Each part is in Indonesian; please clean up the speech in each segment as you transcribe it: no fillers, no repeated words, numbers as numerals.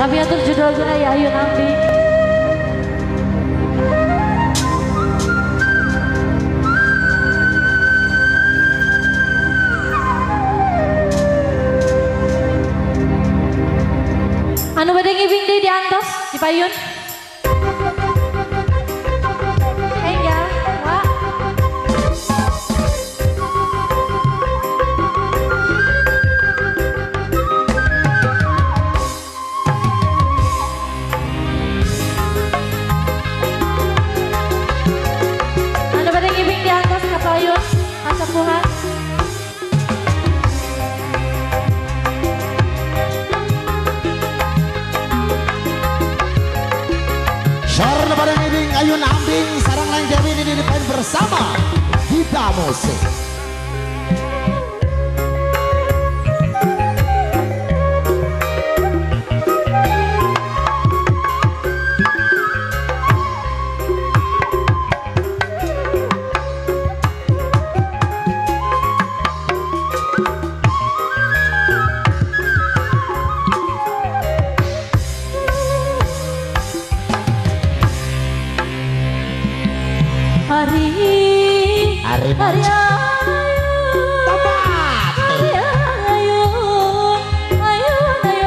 Tapi atur judul guna ya Ayu Nambi. Anu badai ngibing di antos di payun. Enggak, Wak. Anu badai ngibing di antos ke payun, kasepuhan. Sarana bareng ibing Ayu Nambing sarang lain Dewi ini dipain bersama Gita Musik. Hari ayun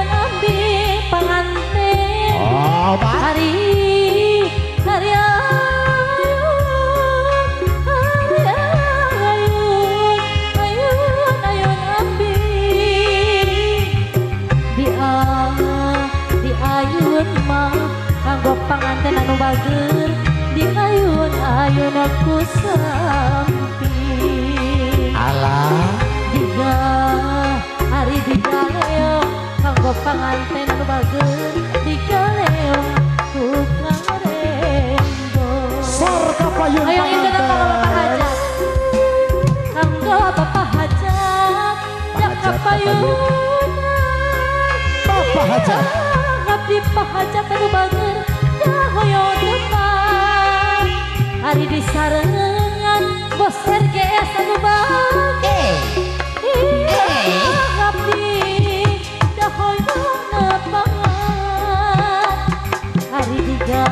ambi panganten. Hari ayun ambi di ayun mah kanggo panganten anu bager. Di ayun aku sampi Alah hari di galeo kanggo panganten anu bager di galeo tukang rembo Sorga payung ayo itu kanggo bapak hajat jaka payunan Bapak hajat ngabdi pahajat anu bager dahoyo depan hari di sarengan bos RGS anu bager ngabdi dahoyo nepangan hari diga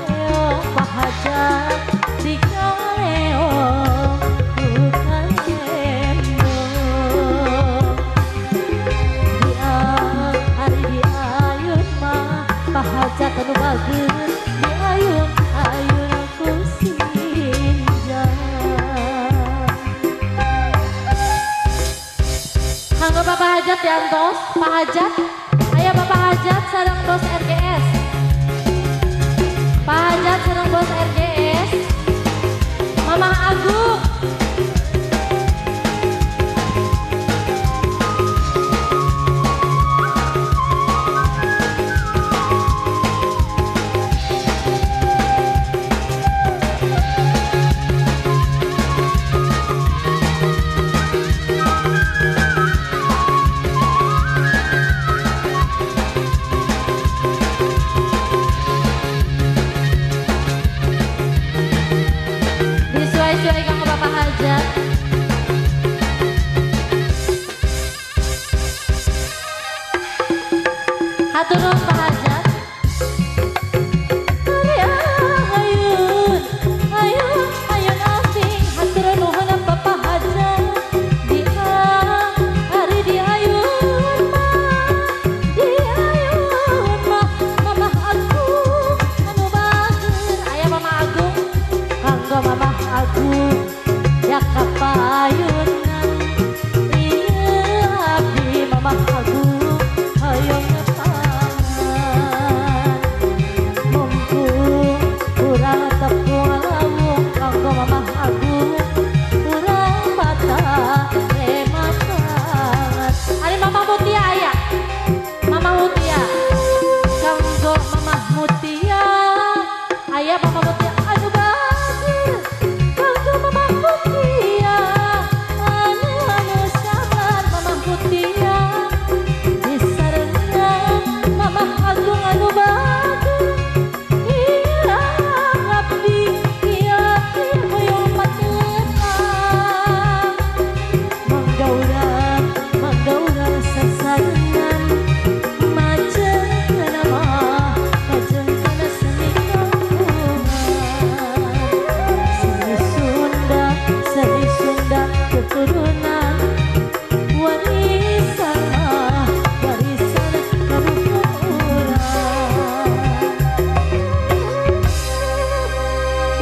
leo pahajat di galeo bukan endo hari di ayun mah pahajat anu bager di ayun aku sinja kanggo Bapak Hajat diantos Pak Hajat aya Bapak Hajat sareng bos RGS Pak Hajat sareng bos RGS Mama Agung sesuai kang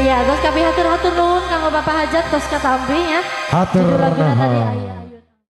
Iya, terus kami hatur-hatur nuhun kanggo Bapak Hajat terus katampi ya. Hatur Judul laguna tadi nuhun. aya.